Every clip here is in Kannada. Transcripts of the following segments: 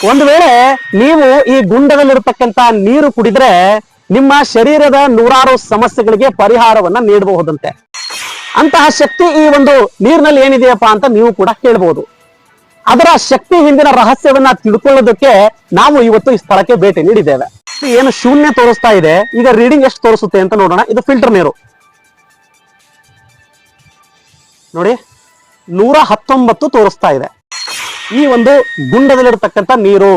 ಒಂದು ವೇಳೆ ನೀವು ಈ ಗುಂಡದಲ್ಲಿರತಕ್ಕಂತ ನೀರು ಕುಡಿದ್ರೆ ನಿಮ್ಮ ಶರೀರದ ನೂರಾರು ಸಮಸ್ಯೆಗಳಿಗೆ ಪರಿಹಾರವನ್ನ ನೀಡಬಹುದಂತೆ. ಅಂತಹ ಶಕ್ತಿ ಈ ಒಂದು ನೀರಿನಲ್ಲಿ ಏನಿದೆಯಪ್ಪ ಅಂತ ನೀವು ಕೂಡ ಕೇಳಬಹುದು. ಅದರ ಶಕ್ತಿ ಹಿಂದಿನ ರಹಸ್ಯವನ್ನ ತಿಳ್ಕೊಳ್ಳೋದಕ್ಕೆ ನಾವು ಇವತ್ತು ಈ ಸ್ಥಳಕ್ಕೆ ಭೇಟಿ ನೀಡಿದ್ದೇವೆ. ಏನು ಶೂನ್ಯ ತೋರಿಸ್ತಾ ಇದೆ, ಈಗ ರೀಡಿಂಗ್ ಎಷ್ಟು ತೋರಿಸುತ್ತೆ ಅಂತ ನೋಡೋಣ. ಇದು ಫಿಲ್ಟರ್ ನೀರು ನೋಡಿ, 119 ತೋರಿಸ್ತಾ ಇದೆ. ಈ ಒಂದು ಗುಂಡದಲ್ಲಿರತಕ್ಕಂತ ನೀರು,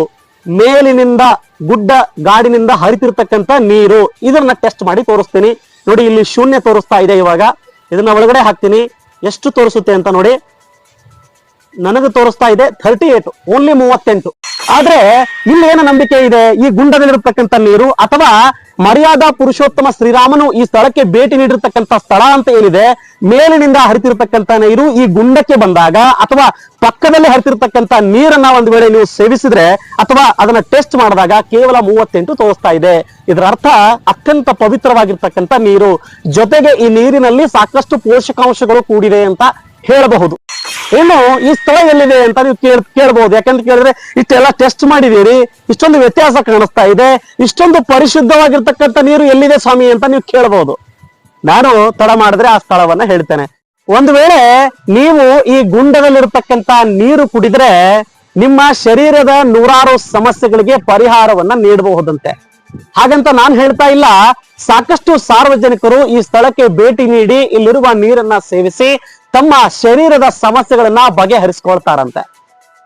ಮೇಲಿನಿಂದ ಗುಡ್ಡ ಗಾಡಿನಿಂದ ಹರಿತಿರ್ತಕ್ಕಂತ ನೀರು, ಇದನ್ನ ಟೆಸ್ಟ್ ಮಾಡಿ ತೋರಿಸ್ತೀನಿ ನೋಡಿ. ಇಲ್ಲಿ ಶೂನ್ಯ ತೋರಿಸ್ತಾ ಇದೆ. ಇವಾಗ ಇದನ್ನ ಒಳಗಡೆ ಹಾಕ್ತೀನಿ, ಎಷ್ಟು ತೋರಿಸುತ್ತೆ ಅಂತ ನೋಡಿ. ನನಗೆ ತೋರಿಸ್ತಾ ಇದೆ 38, ಓನ್ಲಿ 38. ಆದ್ರೆ ಇಲ್ಲಿ ಏನು ನಂಬಿಕೆ ಇದೆ, ಈ ಗುಂಡದಲ್ಲಿರತಕ್ಕಂತ ನೀರು ಅಥವಾ ಮರ್ಯಾದಾ ಪುರುಷೋತ್ತಮ ಶ್ರೀರಾಮನು ಈ ಸ್ಥಳಕ್ಕೆ ಭೇಟಿ ನೀಡಿರ್ತಕ್ಕಂಥ ಸ್ಥಳ ಅಂತ ಏನಿದೆ, ಮೇಲಿನಿಂದ ಹರಿತಿರ್ತಕ್ಕಂಥ ನೀರು ಈ ಗುಂಡಕ್ಕೆ ಬಂದಾಗ ಅಥವಾ ಪಕ್ಕದಲ್ಲಿ ಹರಿತಿರ್ತಕ್ಕಂಥ ನೀರನ್ನ ಒಂದು ವೇಳೆ ನೀವು ಸೇವಿಸಿದ್ರೆ ಅಥವಾ ಅದನ್ನ ಟೆಸ್ಟ್ ಮಾಡಿದಾಗ ಕೇವಲ 38 ತೋರಿಸ್ತಾ ಇದೆ. ಇದರ ಅರ್ಥ ಅತ್ಯಂತ ಪವಿತ್ರವಾಗಿರ್ತಕ್ಕಂಥ ನೀರು, ಜೊತೆಗೆ ಈ ನೀರಿನಲ್ಲಿ ಸಾಕಷ್ಟು ಪೋಷಕಾಂಶಗಳು ಕೂಡಿದೆ ಅಂತ ಹೇಳಬಹುದು. ಇನ್ನು ಈ ಸ್ಥಳ ಎಲ್ಲಿದೆ ಅಂತ ನೀವು ಕೇಳಬಹುದು. ಯಾಕಂತ ಕೇಳಿದ್ರೆ ಇಷ್ಟೆಲ್ಲ ಟೆಸ್ಟ್ ಮಾಡಿದೀರಿ, ಇಷ್ಟೊಂದು ವ್ಯತ್ಯಾಸ ಕಾಣಿಸ್ತಾ ಇದೆ, ಇಷ್ಟೊಂದು ಪರಿಶುದ್ಧವಾಗಿರ್ತಕ್ಕಂಥ ನೀರು ಎಲ್ಲಿದೆ ಸ್ವಾಮಿ ಅಂತ ನೀವು ಕೇಳಬಹುದು. ನಾನು ತಡ ಮಾಡಿದ್ರೆ ಆ ಸ್ಥಳವನ್ನ ಹೇಳ್ತೇನೆ. ಒಂದು ವೇಳೆ ನೀವು ಈ ಗುಂಡದಲ್ಲಿರ್ತಕ್ಕಂಥ ನೀರು ಕುಡಿದ್ರೆ ನಿಮ್ಮ ಶರೀರದ ನೂರಾರು ಸಮಸ್ಯೆಗಳಿಗೆ ಪರಿಹಾರವನ್ನ ನೀಡಬಹುದಂತೆ. ಹಾಗಂತ ನಾನು ಹೇಳ್ತಾ ಇಲ್ಲ, ಸಾಕಷ್ಟು ಸಾರ್ವಜನಿಕರು ಈ ಸ್ಥಳಕ್ಕೆ ಭೇಟಿ ನೀಡಿ ಇಲ್ಲಿರುವ ನೀರನ್ನ ಸೇವಿಸಿ ತಮ್ಮ ಶರೀರದ ಸಮಸ್ಯೆಗಳನ್ನ ಬಗೆಹರಿಸಿಕೊಳ್ತಾರಂತೆ.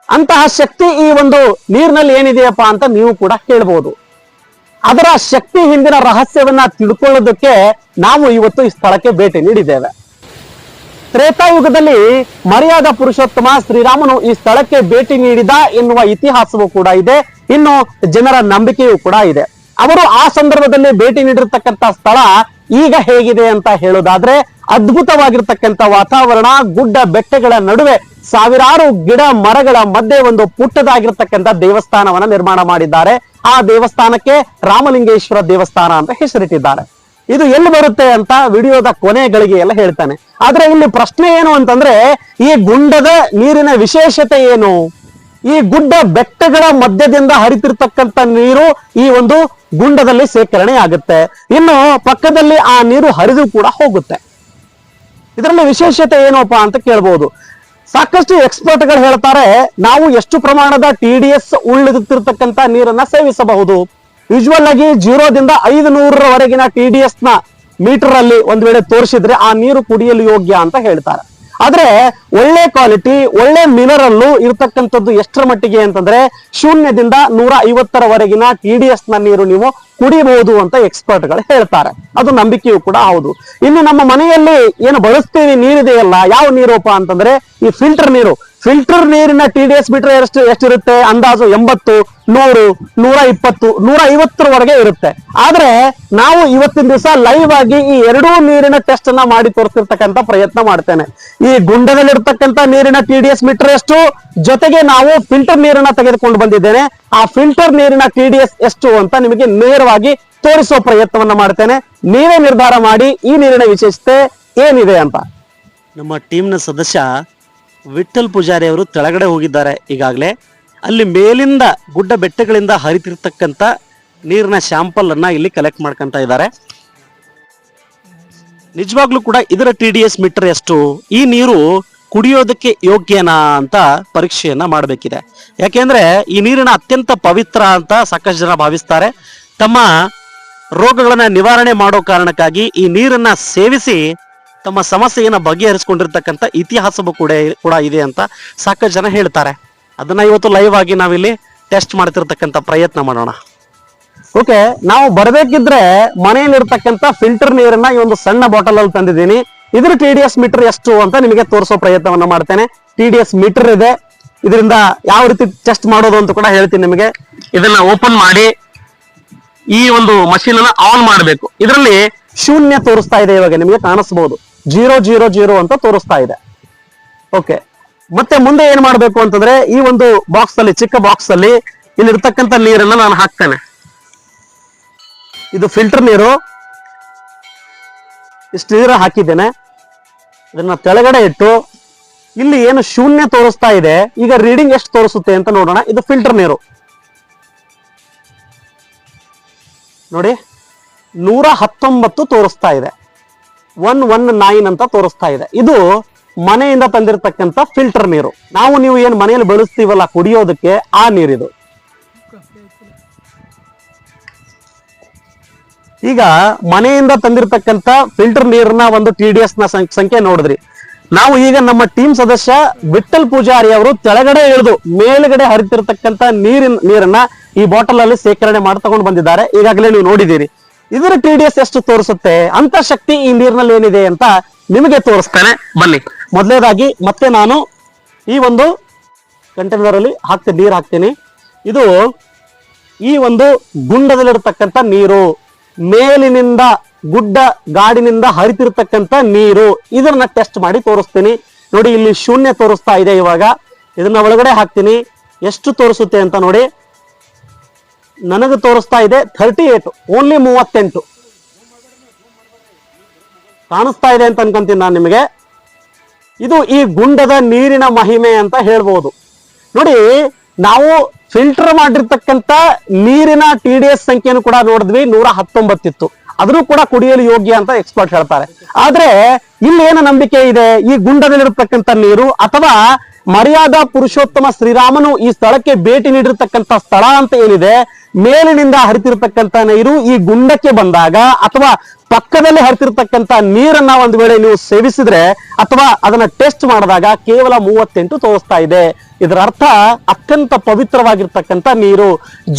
ಅಂತಹ ಶಕ್ತಿ ಈ ಒಂದು ನೀರಿನಲ್ಲಿ ಏನಿದೆಯಪ್ಪ ಅಂತ ನೀವು ಕೂಡ ಕೇಳಬಹುದು. ಅದರ ಶಕ್ತಿ ಹಿಂದಿನ ರಹಸ್ಯವನ್ನ ತಿಳ್ಕೊಳ್ಳೋದಕ್ಕೆ ನಾವು ಇವತ್ತು ಈ ಸ್ಥಳಕ್ಕೆ ಭೇಟಿ ನೀಡಿದ್ದೇವೆ. ತ್ರೇತಾಯುಗದಲ್ಲಿ ಮರ್ಯಾದಾ ಪುರುಷೋತ್ತಮ ಶ್ರೀರಾಮನು ಈ ಸ್ಥಳಕ್ಕೆ ಭೇಟಿ ನೀಡಿದ ಎನ್ನುವ ಇತಿಹಾಸವೂ ಕೂಡ ಇದೆ. ಇನ್ನು ಜನರ ನಂಬಿಕೆಯೂ ಕೂಡ ಇದೆ. ಅವರು ಆ ಸಂದರ್ಭದಲ್ಲಿ ಭೇಟಿ ನೀಡಿರ್ತಕ್ಕಂಥ ಸ್ಥಳ ಈಗ ಹೇಗಿದೆ ಅಂತ ಹೇಳೋದಾದ್ರೆ, ಅದ್ಭುತವಾಗಿರ್ತಕ್ಕಂಥ ವಾತಾವರಣ, ಗುಡ್ಡ ಬೆಟ್ಟಗಳ ನಡುವೆ ಸಾವಿರಾರು ಗಿಡ ಮರಗಳ ಮಧ್ಯೆ ಒಂದು ಪುಟ್ಟದಾಗಿರ್ತಕ್ಕಂಥ ದೇವಸ್ಥಾನವನ್ನ ನಿರ್ಮಾಣ ಮಾಡಿದ್ದಾರೆ. ಆ ದೇವಸ್ಥಾನಕ್ಕೆ ರಾಮಲಿಂಗೇಶ್ವರ ದೇವಸ್ಥಾನ ಅಂತ ಹೆಸರಿಟ್ಟಿದ್ದಾರೆ. ಇದು ಎಲ್ಲಿ ಬರುತ್ತೆ ಅಂತ ವಿಡಿಯೋದ ಕೊನೆಗಳಿಗೆ ಎಲ್ಲ ಹೇಳ್ತಾನೆ. ಆದ್ರೆ ಇಲ್ಲಿ ಪ್ರಶ್ನೆ ಏನು ಅಂತಂದ್ರೆ, ಈ ಗುಡ್ಡದ ನೀರಿನ ವಿಶೇಷತೆ ಏನು? ಈ ಗುಡ್ಡ ಬೆಟ್ಟಗಳ ಮಧ್ಯದಿಂದ ಹರಿತಿರ್ತಕ್ಕಂಥ ನೀರು ಈ ಒಂದು ಗುಂಡದಲ್ಲಿ ಸೇಕರಣೆ ಆಗುತ್ತೆ. ಇನ್ನು ಪಕ್ಕದಲ್ಲಿ ಆ ನೀರು ಹರಿದು ಕೂಡ ಹೋಗುತ್ತೆ. ಇದರಲ್ಲಿ ವಿಶೇಷತೆ ಏನಪ್ಪ ಅಂತ ಕೇಳಬಹುದು. ಸಾಕಷ್ಟು ಎಕ್ಸ್ಪರ್ಟ್ಗಳು ಹೇಳ್ತಾರೆ, ನಾವು ಎಷ್ಟು ಪ್ರಮಾಣದ TDS ಉಳಿದಿರ್ತಕ್ಕಂಥ ನೀರನ್ನ ಸೇವಿಸಬಹುದು. ಯೂಶುವಲ್ ಆಗಿ 0 ದಿಂದ 500ರವರೆಗಿನ TDS ನ ಮೀಟರ್ ಅಲ್ಲಿ ಒಂದ್ ವೇಳೆ ತೋರಿಸಿದ್ರೆ ಆ ನೀರು ಕುಡಿಯಲು ಯೋಗ್ಯ ಅಂತ ಹೇಳ್ತಾರೆ. ಆದ್ರೆ ಒಳ್ಳೆ ಕ್ವಾಲಿಟಿ, ಒಳ್ಳೆ ಮಿನರಲ್ಲು ಇರ್ತಕ್ಕಂಥದ್ದು ಎಷ್ಟರ ಮಟ್ಟಿಗೆ ಅಂತಂದ್ರೆ 0 ದಿಂದ 150ರವರೆಗಿನ TDS ನ ನೀರು ನೀವು ಕುಡಿಯಬಹುದು ಅಂತ ಎಕ್ಸ್ಪರ್ಟ್ಗಳು ಹೇಳ್ತಾರೆ. ಅದು ನಂಬಿಕೆಯೂ ಕೂಡ ಹೌದು. ಇನ್ನು ನಮ್ಮ ಮನೆಯಲ್ಲಿ ಏನು ಬಳಸ್ತೀವಿ ನೀರಿದೆಯಲ್ಲ, ಯಾವ ನೀರಪ್ಪ ಅಂತಂದ್ರೆ ಈ ಫಿಲ್ಟರ್ ನೀರು. ಫಿಲ್ಟರ್ ನೀರಿನ TDS ಮೀಟರ್ ಎಷ್ಟಿರುತ್ತೆ? ಅಂದಾಜು 80, 100, 120, 150ರವರೆಗೆ ಇರುತ್ತೆ. ಆದ್ರೆ ನಾವು ಇವತ್ತಿನ ದಿವಸ ಲೈವ್ ಆಗಿ ಈ ಎರಡೂ ನೀರಿನ ಟೆಸ್ಟ್ ಅನ್ನ ಮಾಡಿ ತೋರಿಸ್ತಿರ್ತಕ್ಕಂಥ ಪ್ರಯತ್ನ ಮಾಡ್ತೇನೆ. ಈ ಗುಂಡದಲ್ಲಿರ್ತಕ್ಕಂಥ ನೀರಿನ TDS ಮೀಟರ್ ಎಷ್ಟು, ಜೊತೆಗೆ ನಾವು ಫಿಲ್ಟರ್ ನೀರನ್ನ ತೆಗೆದುಕೊಂಡು ಬಂದಿದ್ದೇನೆ. ಆ ಫಿಲ್ಟರ್ ನೀರಿನ TDS ಎಷ್ಟು ಅಂತ ನಿಮಗೆ ನೇರವಾಗಿ ತೋರಿಸುವ ಪ್ರಯತ್ನವನ್ನ ಮಾಡ್ತೇನೆ. ನೀವೇ ನಿರ್ಧಾರ ಮಾಡಿ ಈ ನೀರಿನ ವಿಶೇಷತೆ ಏನಿದೆ ಅಂತ. ನಮ್ಮ ಟೀಮ್ನ ಸದಸ್ಯ ವಿಠಲ್ ಪೂಜಾರಿ ಅವರು ಕೆಳಗಡೆ ಹೋಗಿದ್ದಾರೆ ಈಗಾಗಲೇ. ಅಲ್ಲಿ ಮೇಲಿಂದ ಗುಡ್ಡ ಬೆಟ್ಟಗಳಿಂದ ಹರಿತಿರ್ತಕ್ಕಂಥ ನೀರಿನ ಸ್ಯಾಂಪಲ್ ಅನ್ನ ಇಲ್ಲಿ ಕಲೆಕ್ಟ್ ಮಾಡ್ಕೊಂತ ಇದ್ದಾರೆ. ನಿಜವಾಗ್ಲೂ ಕೂಡ ಇದರ TDS ಮೀಟರ್ ಎಷ್ಟು, ಈ ನೀರು ಕುಡಿಯೋದಕ್ಕೆ ಯೋಗ್ಯನಾ ಅಂತ ಪರೀಕ್ಷೆಯನ್ನ ಮಾಡಬೇಕಿದೆ. ಯಾಕೆಂದ್ರೆ ಈ ನೀರಿನ ಅತ್ಯಂತ ಪವಿತ್ರ ಅಂತ ಸಾಕಷ್ಟು ಜನ ಭಾವಿಸ್ತಾರೆ. ತಮ್ಮ ರೋಗಗಳನ್ನ ನಿವಾರಣೆ ಮಾಡೋ ಕಾರಣಕ್ಕಾಗಿ ಈ ನೀರನ್ನ ಸೇವಿಸಿ ತಮ್ಮ ಸಮಸ್ಯೆಯನ್ನ ಬಗೆಹರಿಸಿಕೊಂಡಿರ್ತಕ್ಕಂಥ ಇತಿಹಾಸವೂ ಕೂಡ ಇದೆ ಅಂತ ಸಾಕಷ್ಟು ಜನ ಹೇಳ್ತಾರೆ. ಅದನ್ನ ಇವತ್ತು ಲೈವ್ ಆಗಿ ನಾವಿಲ್ಲಿ ಟೆಸ್ಟ್ ಮಾಡ್ತಿರ್ತಕ್ಕಂಥ ಪ್ರಯತ್ನ ಮಾಡೋಣ. ಓಕೆ, ನಾವು ಬರಬೇಕಿದ್ರೆ ಮನೆಯಲ್ಲಿರ್ತಕ್ಕಂಥ ಫಿಲ್ಟರ್ ನೀರನ್ನ ಈ ಒಂದು ಸಣ್ಣ ಬಾಟಲ್ ಅಲ್ಲಿ ತಂದಿದ್ದೀನಿ. ಇದ್ರ TDS ಮೀಟರ್ ಎಷ್ಟು ಅಂತ ನಿಮಗೆ ತೋರಿಸೋ ಪ್ರಯತ್ನವನ್ನ ಮಾಡ್ತೇನೆ. TDS ಮೀಟರ್ ಇದೆ, ಇದರಿಂದ ಯಾವ ರೀತಿ ಟೆಸ್ಟ್ ಮಾಡೋದು ಅಂತ ಕೂಡ ಹೇಳ್ತೀನಿ ನಿಮಗೆ. ಇದನ್ನ ಓಪನ್ ಮಾಡಿ ಈ ಒಂದು ಮಷೀನ್ ಅನ್ನ ಆನ್ ಮಾಡಬೇಕು. ಇದರಲ್ಲಿ 0 ತೋರಿಸ್ತಾ ಇದೆ, ಇವಾಗ ನಿಮಗೆ ಕಾಣಿಸಬಹುದು. 000 ಅಂತ ತೋರಿಸ್ತಾ ಇದೆ. ಓಕೆ, ಮತ್ತೆ ಮುಂದೆ ಏನ್ ಮಾಡ್ಬೇಕು ಅಂತಂದ್ರೆ, ಈ ಒಂದು ಬಾಕ್ಸ್ ಅಲ್ಲಿ, ಚಿಕ್ಕ ಬಾಕ್ಸ್ ಅಲ್ಲಿ ಇಲ್ಲಿ ಇರ್ತಕ್ಕಂಥ ನೀರನ್ನ ನಾನು ಹಾಕ್ತೇನೆ. ಇದು ಫಿಲ್ಟರ್ ನೀರು, ಇಷ್ಟು ನೀರು ಹಾಕಿದ್ದೇನೆ. ಇದನ್ನ ಕೆಳಗಡೆ ಇಟ್ಟು ಇಲ್ಲಿ ಏನು 0 ತೋರಿಸ್ತಾ ಇದೆ, ಈಗ ರೀಡಿಂಗ್ ಎಷ್ಟು ತೋರಿಸುತ್ತೆ ಅಂತ ನೋಡೋಣ. ಇದು ಫಿಲ್ಟರ್ ನೀರು, ನೋಡಿ 119 ತೋರಿಸ್ತಾ ಇದೆ, 119 ಅಂತ ತೋರಿಸ್ತಾ ಇದೆ. ಇದು ಮನೆಯಿಂದ ತಂದಿರತಕ್ಕಂತ ಫಿಲ್ಟರ್ ನೀರು. ನೀವು ಏನ್ ಮನೆಯಲ್ಲಿ ಬಳಸ್ತೀವಲ್ಲ ಕುಡಿಯೋದಕ್ಕೆ, ಆ ನೀರಿದು. ಈಗ ಮನೆಯಿಂದ ತಂದಿರತಕ್ಕಂತ ಫಿಲ್ಟರ್ ನೀರಿನ ಒಂದು TDS ನ ಸಂಖ್ಯೆ ನೋಡಿದ್ರಿ. ನಾವು ಈಗ ನಮ್ಮ ಟೀಮ್ ಸದಸ್ಯ ವಿಠಲ್ ಪೂಜಾರಿ ಅವರು ಕೆಳಗಡೆ ಇಳಿದು ಮೇಲ್ಗಡೆ ಹರಿತಿರ್ತಕ್ಕಂತ ನೀರನ್ನ ಈ ಬಾಟಲ್ ಅಲ್ಲಿ ಸೇಖರಣೆ ಮಾಡಿ ತಗೊಂಡು ಬಂದಿದ್ದಾರೆ. ಈಗಾಗಲೇ ನೀವು ನೋಡಿದ್ದೀರಿ. ಇದರ TDS ಎಷ್ಟು ತೋರಿಸುತ್ತೆ, ಅಂತ ಶಕ್ತಿ ಈ ನೀರಿನಲ್ಲಿ ಏನಿದೆ ಅಂತ ನಿಮಗೆ ತೋರಿಸ್ತೇನೆ. ಬನ್ನಿ. ಮೊದಲನೇದಾಗಿ ಮತ್ತೆ ನಾನು ಈ ಒಂದು ಕಂಟೈನರ್ ಅಲ್ಲಿ ನೀರು ಹಾಕ್ತೀನಿ. ಇದು ಈ ಒಂದು ಗುಂಡದಲ್ಲಿರ್ತಕ್ಕಂಥ ನೀರು, ಮೇಲಿನಿಂದ ಗುಡ್ಡ ಗಾಡಿನಿಂದ ಹರಿತಿರ್ತಕ್ಕಂಥ ನೀರು. ಇದನ್ನ ಟೆಸ್ಟ್ ಮಾಡಿ ತೋರಿಸ್ತೀನಿ. ನೋಡಿ, ಇಲ್ಲಿ 0 ತೋರಿಸ್ತಾ ಇದೆ. ಇವಾಗ ಇದನ್ನ ಒಳಗಡೆ ಹಾಕ್ತೀನಿ. ಎಷ್ಟು ತೋರಿಸುತ್ತೆ ಅಂತ ನೋಡಿ. ನನಗೆ ತೋರಿಸ್ತಾ ಇದೆ 38, ಓನ್ಲಿ 38 ಕಾಣಿಸ್ತಾ ಇದೆ ಅಂತ ಅನ್ಕೊಂತೀನಿ ನಾನು ನಿಮಗೆ. ಇದು ಈ ಗುಂಡದ ನೀರಿನ ಮಹಿಮೆ ಅಂತ ಹೇಳ್ಬೋದು. ನೋಡಿ, ನಾವು ಫಿಲ್ಟರ್ ಮಾಡಿರ್ತಕ್ಕಂಥ ನೀರಿನ TDS ಸಂಖ್ಯೆಯನ್ನು ಕೂಡ ನೋಡಿದ್ವಿ, 119 ಇತ್ತು. ಆದ್ರೂ ಕೂಡ ಕುಡಿಯಲು ಯೋಗ್ಯ ಅಂತ ಎಕ್ಸ್ಪರ್ಟ್ ಹೇಳ್ತಾರೆ. ಆದ್ರೆ ಇಲ್ಲಿ ಏನು ನಂಬಿಕೆ ಇದೆ, ಈ ಗುಂಡದಲ್ಲಿರತಕ್ಕಂಥ ನೀರು ಅಥವಾ ಮರ್ಯಾದಾ ಪುರುಷೋತ್ತಮ ಶ್ರೀರಾಮನು ಈ ಸ್ಥಳಕ್ಕೆ ಭೇಟಿ ನೀಡಿರ್ತಕ್ಕಂಥ ಸ್ಥಳ ಅಂತ ಏನಿದೆ, ಮೇಲಿನಿಂದ ಹರಿತಿರ್ತಕ್ಕಂಥ ನೀರು ಈ ಗುಂಡಕ್ಕೆ ಬಂದಾಗ ಅಥವಾ ಪಕ್ಕದಲ್ಲಿ ಹರಿತಿರ್ತಕ್ಕಂಥ ನೀರನ್ನ ಒಂದು ವೇಳೆ ನೀವು ಸೇವಿಸಿದ್ರೆ ಅಥವಾ ಅದನ್ನ ಟೆಸ್ಟ್ ಮಾಡಿದಾಗ ಕೇವಲ 38 ತೋರಿಸ್ತಾ ಇದೆ. ಇದರ ಅರ್ಥ ಅತ್ಯಂತ ಪವಿತ್ರವಾಗಿರ್ತಕ್ಕಂಥ ನೀರು,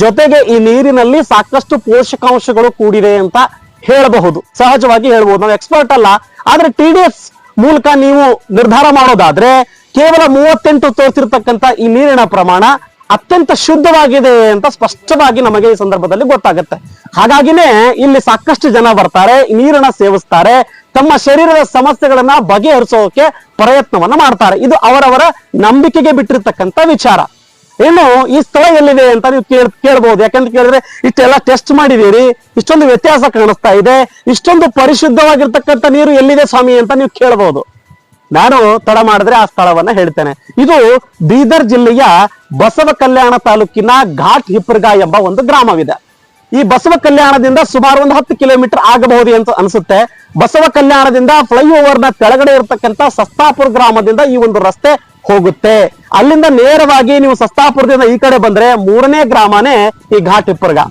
ಜೊತೆಗೆ ಈ ನೀರಿನಲ್ಲಿ ಸಾಕಷ್ಟು ಪೋಷಕಾಂಶಗಳು ಕೂಡಿದೆ ಅಂತ ಹೇಳಬಹುದು, ಸಹಜವಾಗಿ ಹೇಳ್ಬಹುದು. ನಾವು ಎಕ್ಸ್ಪರ್ಟ್ ಅಲ್ಲ, ಆದ್ರೆ TDS ಮೂಲಕ ನೀವು ನಿರ್ಧಾರ ಮಾಡೋದಾದ್ರೆ ಕೇವಲ 38 ತೋರಿಸಿರ್ತಕ್ಕಂಥ ಈ ನೀರಿನ ಪ್ರಮಾಣ ಅತ್ಯಂತ ಶುದ್ಧವಾಗಿದೆ ಅಂತ ಸ್ಪಷ್ಟವಾಗಿ ನಮಗೆ ಈ ಸಂದರ್ಭದಲ್ಲಿ ಗೊತ್ತಾಗುತ್ತೆ. ಹಾಗಾಗಿನೇ ಇಲ್ಲಿ ಸಾಕಷ್ಟು ಜನ ಬರ್ತಾರೆ, ನೀರನ್ನ ಸೇವಿಸ್ತಾರೆ, ತಮ್ಮ ಶರೀರದ ಸಮಸ್ಯೆಗಳನ್ನ ಬಗೆಹರಿಸೋಕೆ ಪ್ರಯತ್ನವನ್ನ ಮಾಡ್ತಾರೆ. ಇದು ಅವರವರ ನಂಬಿಕೆಗೆ ಬಿಟ್ಟಿರ್ತಕ್ಕಂಥ ವಿಚಾರ. ಏನು ಈ ಸ್ಥಳ ಎಲ್ಲಿದೆ ಅಂತ ನೀವು ಕೇಳ್ಬಹುದು. ಯಾಕಂತ ಕೇಳಿದ್ರೆ ಇಷ್ಟೆಲ್ಲ ಟೆಸ್ಟ್ ಮಾಡಿದೀರಿ, ಇಷ್ಟೊಂದು ವ್ಯತ್ಯಾಸ ಕಾಣಿಸ್ತಾ ಇದೆ, ಇಷ್ಟೊಂದು ಪರಿಶುದ್ಧವಾಗಿರ್ತಕ್ಕಂಥ ನೀರು ಎಲ್ಲಿದೆ ಸ್ವಾಮಿ ಅಂತ ನೀವು ಕೇಳಬಹುದು. ನಾನು ತಡ ಮಾಡಿದ್ರೆ ಆ ಸ್ಥಳವನ್ನ ಹೇಳ್ತೇನೆ. ಇದು ಬೀದರ್ ಜಿಲ್ಲೆಯ ಬಸವ ಕಲ್ಯಾಣ ತಾಲೂಕಿನ ಘಾಟ್ ಹಿಪ್ಪರ್ಗ ಎಂಬ ಒಂದು ಗ್ರಾಮವಿದೆ. ಈ ಬಸವ ಕಲ್ಯಾಣದಿಂದ ಸುಮಾರು ಒಂದು 10 ಕಿಲೋಮೀಟರ್ ಆಗಬಹುದು ಅಂತ ಅನ್ಸುತ್ತೆ. ಬಸವ ಕಲ್ಯಾಣದಿಂದ ಫ್ಲೈಓವರ್ ನ ಕೆಳಗಡೆ ಇರತಕ್ಕಂತ ಸಸ್ತಾಪುರ ಗ್ರಾಮದಿಂದ ಈ ಒಂದು ರಸ್ತೆ ಹೋಗುತ್ತೆ. ಅಲ್ಲಿಂದ ನೇರವಾಗಿ ನೀವು ಸಸ್ತಾಪುರದಿಂದ ಈ ಕಡೆ ಬಂದ್ರೆ 3ನೇ ಗ್ರಾಮನೇ ಈ ಘಾಟ್ ಹಿಪ್ಪರ್ಗ.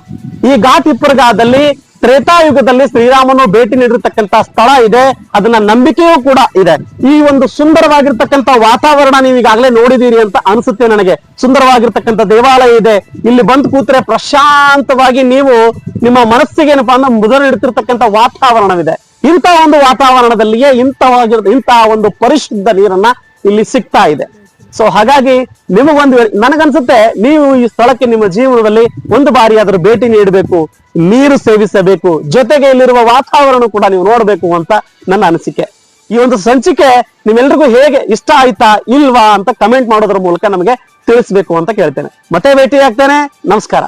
ಈ ಘಾಟ್ ಹಿಪ್ಪರ್ಗದಲ್ಲಿ ತ್ರೇತಾಯುಗದಲ್ಲಿ ಶ್ರೀರಾಮನು ಭೇಟಿ ನೀಡಿರ್ತಕ್ಕಂಥ ಸ್ಥಳ ಇದೆ. ಅದನ್ನ ನಂಬಿಕೆಯೂ ಕೂಡ ಇದೆ. ಈ ಒಂದು ಸುಂದರವಾಗಿರ್ತಕ್ಕಂಥ ವಾತಾವರಣ ನೀವು ಈಗಾಗಲೇ ನೋಡಿದೀರಿ ಅಂತ ಅನ್ಸುತ್ತೆ ನನಗೆ. ಸುಂದರವಾಗಿರ್ತಕ್ಕಂಥ ದೇವಾಲಯ ಇದೆ. ಇಲ್ಲಿ ಬಂದು ಕೂತ್ರೆ ಪ್ರಶಾಂತವಾಗಿ ನೀವು ನಿಮ್ಮ ಮನಸ್ಸಿಗೆ ಏನಪ್ಪಾ ಅಂದ್ರೆ ಮುದ ನೀಡುತ್ತಿರ್ತಕ್ಕಂಥ ವಾತಾವರಣವಿದೆ. ಇಂತಹ ಒಂದು ವಾತಾವರಣದಲ್ಲಿಯೇ ಇಂತಹ ಒಂದು ಪರಿಶುದ್ಧ ನೀರನ್ನ ಇಲ್ಲಿ ಸಿಗ್ತಾ ಇದೆ. ಸೊ ಹಾಗಾಗಿ ನನಗನ್ಸುತ್ತೆ ನೀವು ಈ ಸ್ಥಳಕ್ಕೆ ನಿಮ್ಮ ಜೀವನದಲ್ಲಿ ಒಂದು ಬಾರಿ ಆದ್ರೂ ಭೇಟಿ ನೀಡಬೇಕು, ನೀರು ಸೇವಿಸಬೇಕು, ಜೊತೆಗೆ ಇಲ್ಲಿರುವ ವಾತಾವರಣ ಕೂಡ ನೀವು ನೋಡ್ಬೇಕು ಅಂತ ನನ್ನ ಅನಿಸಿಕೆ. ಈ ಒಂದು ಸಂಚಿಕೆ ನಿಮ್ಮೆಲ್ರಿಗೂ ಹೇಗೆ ಇಷ್ಟ ಆಯ್ತಾ ಇಲ್ವಾ ಅಂತ ಕಮೆಂಟ್ ಮಾಡೋದ್ರ ಮೂಲಕ ನಮಗೆ ತಿಳಿಸ್ಬೇಕು ಅಂತ ಕೇಳ್ತೇನೆ. ಮತ್ತೆ ಭೇಟಿ ಆಗ್ತೇನೆ. ನಮಸ್ಕಾರ.